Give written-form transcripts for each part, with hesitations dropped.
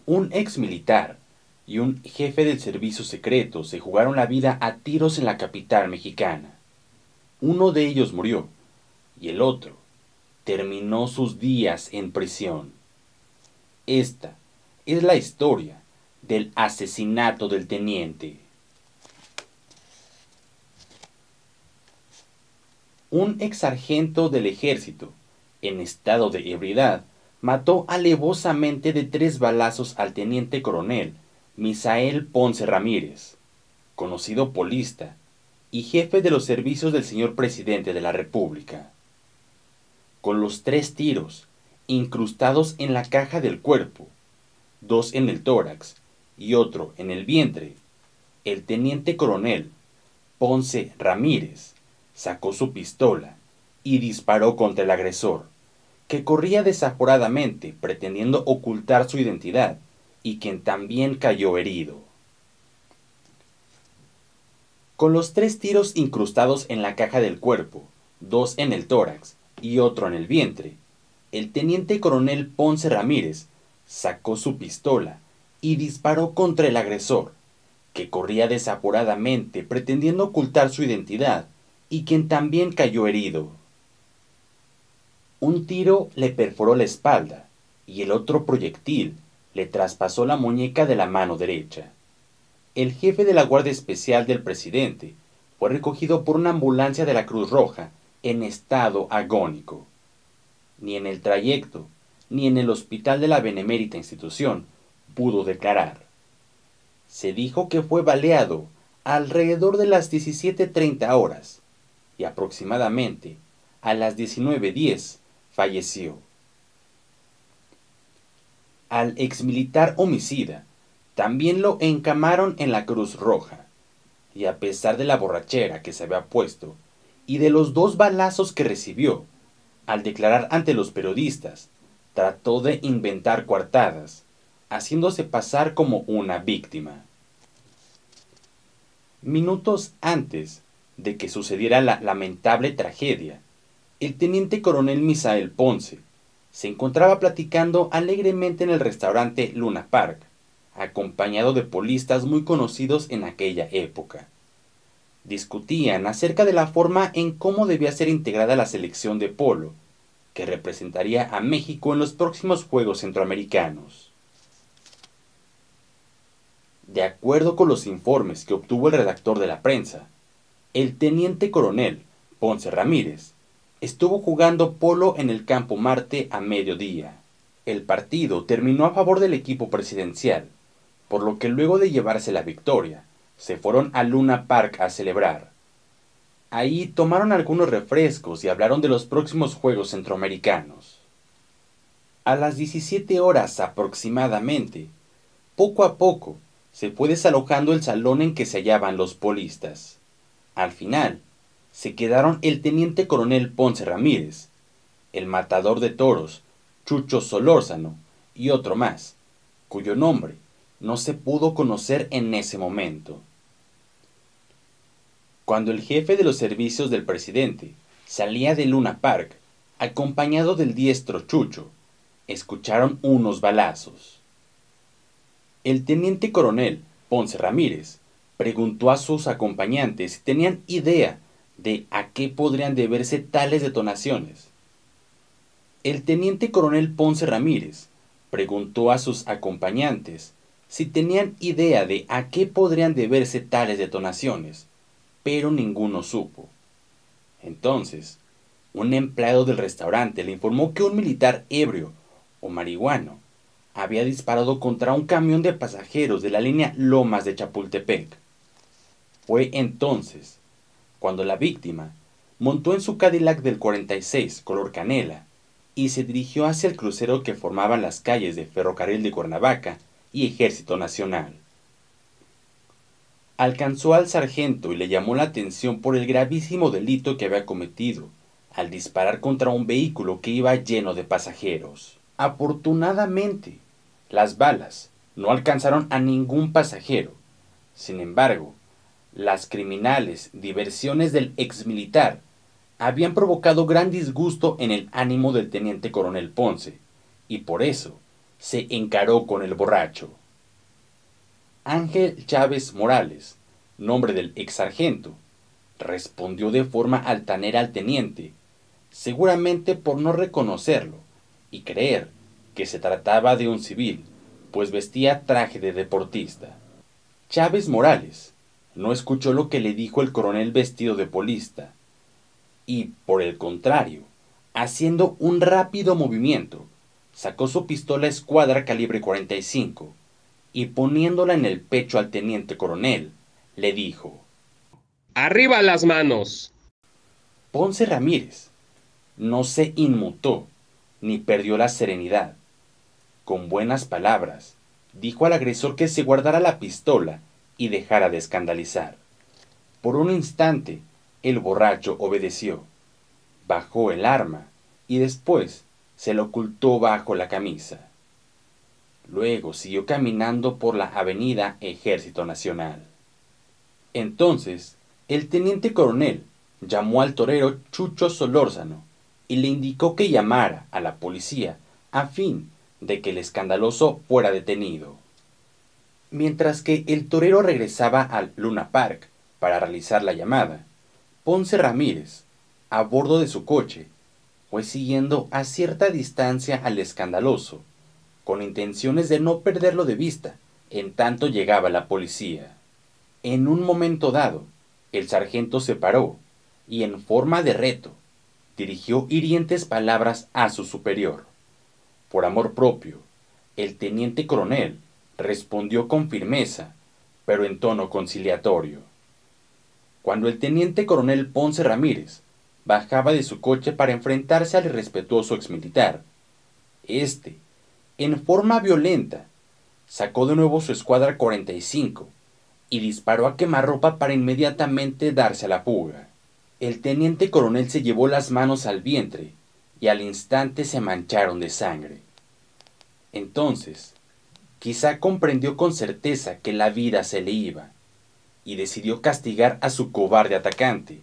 Un ex militar y un jefe del servicio secreto se jugaron la vida a tiros en la capital mexicana. Uno de ellos murió y el otro terminó sus días en prisión. Esta es la historia del asesinato del teniente. Un ex sargento del ejército, en estado de ebriedad, mató alevosamente de 3 balazos al teniente coronel Misael Ponce Ramírez, conocido polista y jefe de los servicios del señor presidente de la República. Con los 3 tiros incrustados en la caja del cuerpo, 2 en el tórax y otro en el vientre, el teniente coronel Ponce Ramírez sacó su pistola y disparó contra el agresor, que corría desaforadamente pretendiendo ocultar su identidad y quien también cayó herido. Con los 3 tiros incrustados en la caja del cuerpo, 2 en el tórax y otro en el vientre, el teniente coronel Ponce Ramírez sacó su pistola y disparó contra el agresor, que corría desaforadamente pretendiendo ocultar su identidad y quien también cayó herido. Un tiro le perforó la espalda y el otro proyectil le traspasó la muñeca de la mano derecha. El jefe de la Guardia Especial del presidente fue recogido por una ambulancia de la Cruz Roja en estado agónico. Ni en el trayecto, ni en el hospital de la benemérita institución pudo declarar. Se dijo que fue baleado alrededor de las 17:30 horas y aproximadamente a las 19:10 falleció. Al exmilitar homicida también lo encamaron en la Cruz Roja, y a pesar de la borrachera que se había puesto y de los 2 balazos que recibió, al declarar ante los periodistas, trató de inventar coartadas, haciéndose pasar como una víctima. Minutos antes de que sucediera la lamentable tragedia, el teniente coronel Misael Ponce se encontraba platicando alegremente en el restaurante Luna Park, acompañado de polistas muy conocidos en aquella época. Discutían acerca de la forma en cómo debía ser integrada la selección de polo, que representaría a México en los próximos Juegos Centroamericanos. De acuerdo con los informes que obtuvo el redactor de la prensa, el teniente coronel Ponce Ramírez estuvo jugando polo en el Campo Marte a mediodía. El partido terminó a favor del equipo presidencial, por lo que luego de llevarse la victoria, se fueron a Luna Park a celebrar. Ahí tomaron algunos refrescos y hablaron de los próximos Juegos Centroamericanos. A las 17 horas aproximadamente, poco a poco, se fue desalojando el salón en que se hallaban los polistas. Al final, se quedaron el teniente coronel Ponce Ramírez, el matador de toros Chucho Solórzano y otro más, cuyo nombre no se pudo conocer en ese momento. Cuando el jefe de los servicios del presidente salía de Luna Park, acompañado del diestro Chucho, escucharon unos balazos. El teniente coronel Ponce Ramírez preguntó a sus acompañantes si tenían idea de a qué podrían deberse tales detonaciones. El teniente coronel Ponce Ramírez preguntó a sus acompañantes si tenían idea de a qué podrían deberse tales detonaciones, pero ninguno supo. Entonces, un empleado del restaurante le informó que un militar ebrio o marihuano había disparado contra un camión de pasajeros de la línea Lomas de Chapultepec. Fue entonces cuando la víctima montó en su Cadillac del 46 color canela y se dirigió hacia el crucero que formaban las calles de Ferrocarril de Cuernavaca y Ejército Nacional. Alcanzó al sargento y le llamó la atención por el gravísimo delito que había cometido al disparar contra un vehículo que iba lleno de pasajeros. Afortunadamente, las balas no alcanzaron a ningún pasajero. Sin embargo, las criminales diversiones del exmilitar habían provocado gran disgusto en el ánimo del teniente coronel Ponce, y por eso se encaró con el borracho. Ángel Chávez Morales, nombre del ex sargento, respondió de forma altanera al teniente, seguramente por no reconocerlo y creer que se trataba de un civil, pues vestía traje de deportista. Chávez Morales no escuchó lo que le dijo el coronel vestido de polista, y, por el contrario, haciendo un rápido movimiento, sacó su pistola escuadra calibre 45 y poniéndola en el pecho al teniente coronel, le dijo: ¡Arriba las manos! Ponce Ramírez no se inmutó ni perdió la serenidad. Con buenas palabras, dijo al agresor que se guardara la pistola y dejara de escandalizar. Por un instante, el borracho obedeció, bajó el arma y después se lo ocultó bajo la camisa. Luego siguió caminando por la avenida Ejército Nacional. Entonces, el teniente coronel llamó al torero Chucho Solórzano y le indicó que llamara a la policía a fin de que el escandaloso fuera detenido. Mientras que el torero regresaba al Luna Park para realizar la llamada, Ponce Ramírez, a bordo de su coche, fue siguiendo a cierta distancia al escandaloso, con intenciones de no perderlo de vista en tanto llegaba la policía. En un momento dado, el sargento se paró y, en forma de reto, dirigió hirientes palabras a su superior. Por amor propio, el teniente coronel respondió con firmeza, pero en tono conciliatorio. Cuando el teniente coronel Ponce Ramírez bajaba de su coche para enfrentarse al irrespetuoso exmilitar, este, en forma violenta, sacó de nuevo su escuadra 45 y disparó a quemarropa para inmediatamente darse a la fuga. El teniente coronel se llevó las manos al vientre y al instante se mancharon de sangre. Entonces, quizá comprendió con certeza que la vida se le iba y decidió castigar a su cobarde atacante.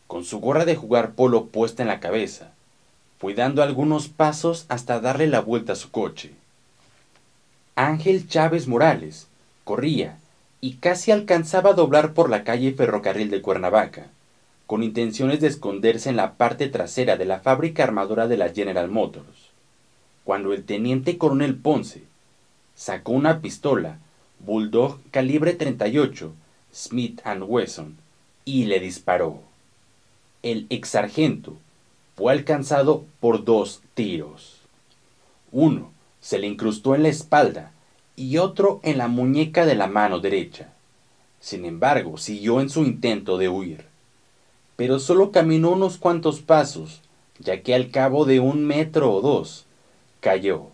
Con su gorra de jugar polo puesta en la cabeza, fue dando algunos pasos hasta darle la vuelta a su coche. Ángel Chávez Morales corría y casi alcanzaba a doblar por la calle Ferrocarril de Cuernavaca, con intenciones de esconderse en la parte trasera de la fábrica armadora de la General Motors, cuando el teniente coronel Ponce sacó una pistola Bulldog calibre 38 Smith & Wesson y le disparó. El ex sargento fue alcanzado por 2 tiros. Uno se le incrustó en la espalda y otro en la muñeca de la mano derecha. Sin embargo, siguió en su intento de huir, pero solo caminó unos cuantos pasos, ya que al cabo de 1 metro o 2 cayó.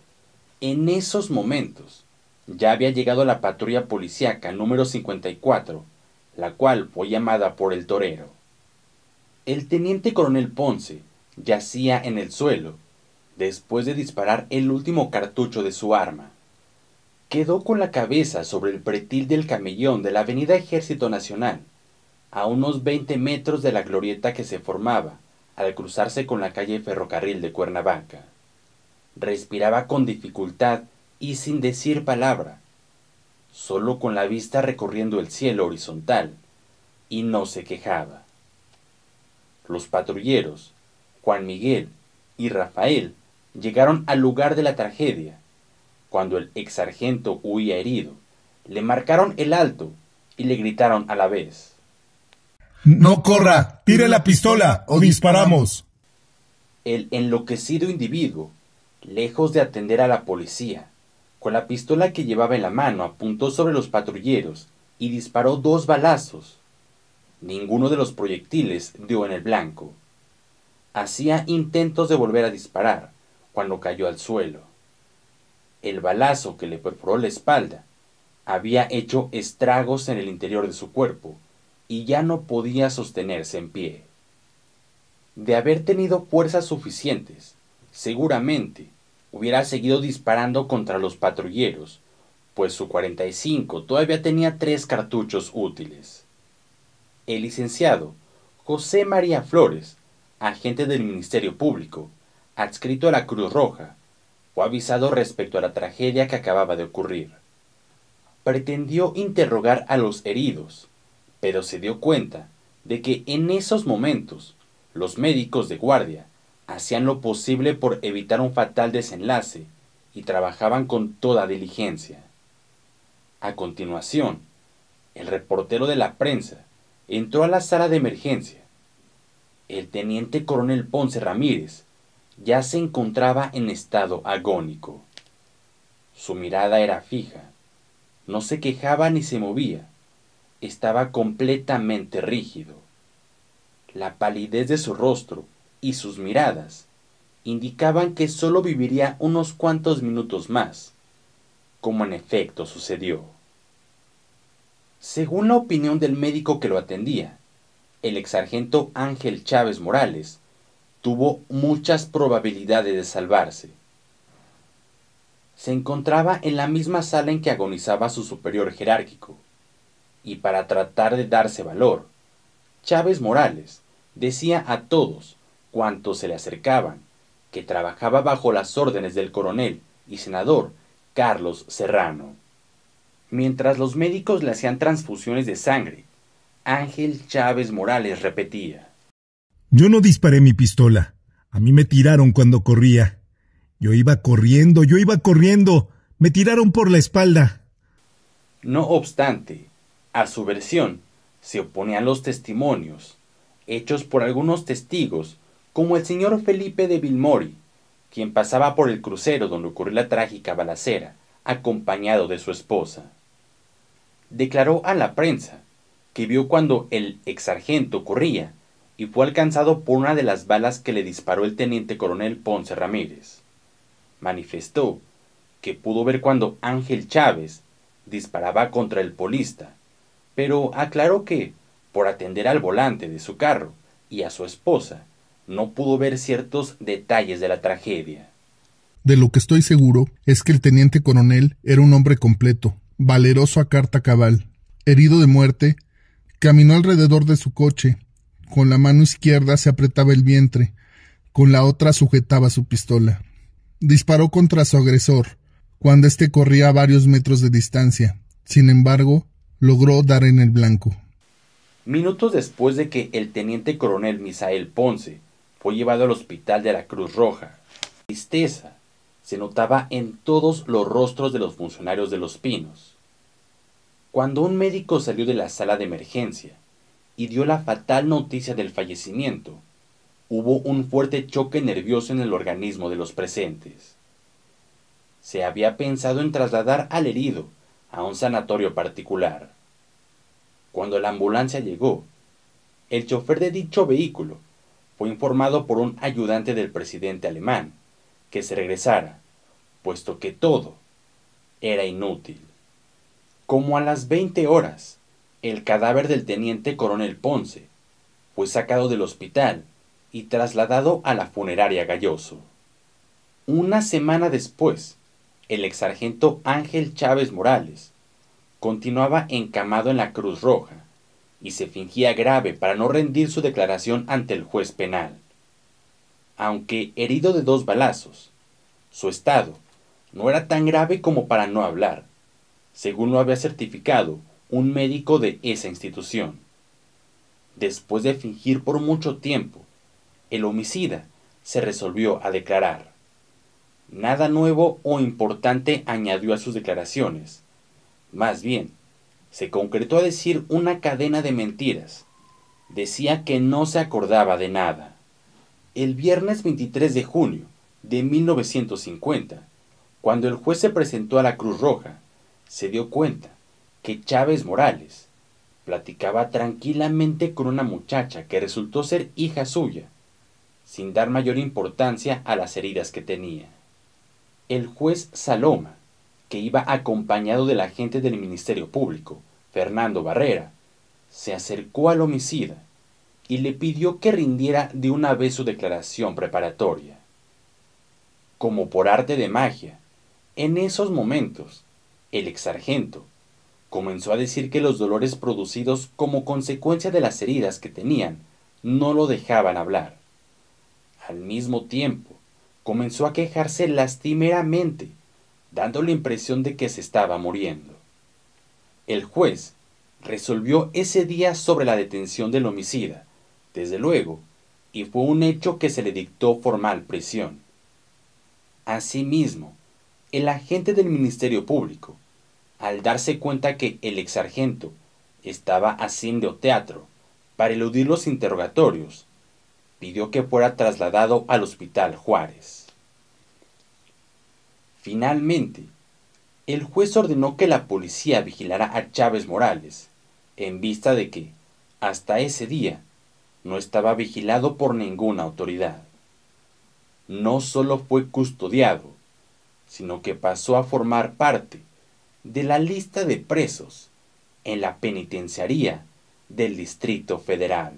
En esos momentos ya había llegado la patrulla policíaca número 54, la cual fue llamada por el torero. El teniente coronel Ponce yacía en el suelo, después de disparar el último cartucho de su arma. Quedó con la cabeza sobre el pretil del camellón de la avenida Ejército Nacional, a unos 20 metros de la glorieta que se formaba al cruzarse con la calle Ferrocarril de Cuernavaca. Respiraba con dificultad y sin decir palabra, solo con la vista recorriendo el cielo horizontal, y no se quejaba. Los patrulleros, Juan Miguel y Rafael, llegaron al lugar de la tragedia. Cuando el ex sargento huía herido, le marcaron el alto y le gritaron a la vez: No corra, tire la pistola o disparamos. El enloquecido individuo, lejos de atender a la policía, con la pistola que llevaba en la mano apuntó sobre los patrulleros y disparó 2 balazos. Ninguno de los proyectiles dio en el blanco. Hacía intentos de volver a disparar cuando cayó al suelo. El balazo que le perforó la espalda había hecho estragos en el interior de su cuerpo y ya no podía sostenerse en pie. De haber tenido fuerzas suficientes, seguramente hubiera seguido disparando contra los patrulleros, pues su 45 todavía tenía 3 cartuchos útiles. El licenciado José María Flores, agente del Ministerio Público, adscrito a la Cruz Roja, fue avisado respecto a la tragedia que acababa de ocurrir. Pretendió interrogar a los heridos, pero se dio cuenta de que en esos momentos los médicos de guardia hacían lo posible por evitar un fatal desenlace y trabajaban con toda diligencia. A continuación, el reportero de la prensa entró a la sala de emergencia. El teniente coronel Ponce Ramírez ya se encontraba en estado agónico. Su mirada era fija, no se quejaba ni se movía, estaba completamente rígido. La palidez de su rostro y sus miradas indicaban que solo viviría unos cuantos minutos más, como en efecto sucedió. Según la opinión del médico que lo atendía, el exsargento Ángel Chávez Morales tuvo muchas probabilidades de salvarse. Se encontraba en la misma sala en que agonizaba su superior jerárquico, y para tratar de darse valor, Chávez Morales decía a todos cuantos se le acercaban que trabajaba bajo las órdenes del coronel y senador Carlos Serrano. Mientras los médicos le hacían transfusiones de sangre, Ángel Chávez Morales repetía: Yo no disparé mi pistola. A mí me tiraron cuando corría. Yo iba corriendo. Me tiraron por la espalda. No obstante, a su versión se oponían los testimonios, hechos por algunos testigos, como el señor Felipe de Vilmori, quien pasaba por el crucero donde ocurrió la trágica balacera, acompañado de su esposa. Declaró a la prensa que vio cuando el exsargento corría y fue alcanzado por una de las balas que le disparó el teniente coronel Ponce Ramírez. Manifestó que pudo ver cuando Ángel Chávez disparaba contra el polista, pero aclaró que, por atender al volante de su carro y a su esposa, no pudo ver ciertos detalles de la tragedia. De lo que estoy seguro es que el teniente coronel era un hombre completo, valeroso a carta cabal. Herido de muerte, caminó alrededor de su coche. Con la mano izquierda se apretaba el vientre, con la otra sujetaba su pistola. Disparó contra su agresor, cuando éste corría a varios metros de distancia. Sin embargo, logró dar en el blanco. Minutos después de que el teniente coronel Misael Ponce fue llevado al hospital de la Cruz Roja, la tristeza se notaba en todos los rostros de los funcionarios de Los Pinos. Cuando un médico salió de la sala de emergencia y dio la fatal noticia del fallecimiento, hubo un fuerte choque nervioso en el organismo de los presentes. Se había pensado en trasladar al herido a un sanatorio particular. Cuando la ambulancia llegó, el chofer de dicho vehículo fue informado por un ayudante del presidente alemán que se regresara, puesto que todo era inútil. Como a las 20 horas, el cadáver del teniente coronel Ponce fue sacado del hospital y trasladado a la funeraria Galloso. Una semana después, el exsargento Ángel Chávez Morales continuaba encamado en la Cruz Roja y se fingía grave para no rendir su declaración ante el juez penal. Aunque herido de 2 balazos, su estado no era tan grave como para no hablar, según lo había certificado un médico de esa institución. Después de fingir por mucho tiempo, el homicida se resolvió a declarar. Nada nuevo o importante añadió a sus declaraciones. Más bien, se concretó a decir una cadena de mentiras. Decía que no se acordaba de nada. El viernes 23 de junio de 1950, cuando el juez se presentó a la Cruz Roja, se dio cuenta que Chávez Morales platicaba tranquilamente con una muchacha que resultó ser hija suya, sin dar mayor importancia a las heridas que tenía. El juez Saloma, que iba acompañado del agente del Ministerio Público, Fernando Barrera, se acercó al homicida y le pidió que rindiera de una vez su declaración preparatoria. Como por arte de magia, en esos momentos, el exsargento comenzó a decir que los dolores producidos como consecuencia de las heridas que tenían no lo dejaban hablar. Al mismo tiempo, comenzó a quejarse lastimeramente, dando la impresión de que se estaba muriendo. El juez resolvió ese día sobre la detención del homicida, desde luego, y fue un hecho que se le dictó formal prisión. Asimismo, el agente del Ministerio Público, al darse cuenta que el exsargento estaba haciendo teatro para eludir los interrogatorios, pidió que fuera trasladado al Hospital Juárez. Finalmente, el juez ordenó que la policía vigilara a Chávez Morales, en vista de que, hasta ese día, no estaba vigilado por ninguna autoridad. No solo fue custodiado, sino que pasó a formar parte de la lista de presos en la penitenciaría del Distrito Federal.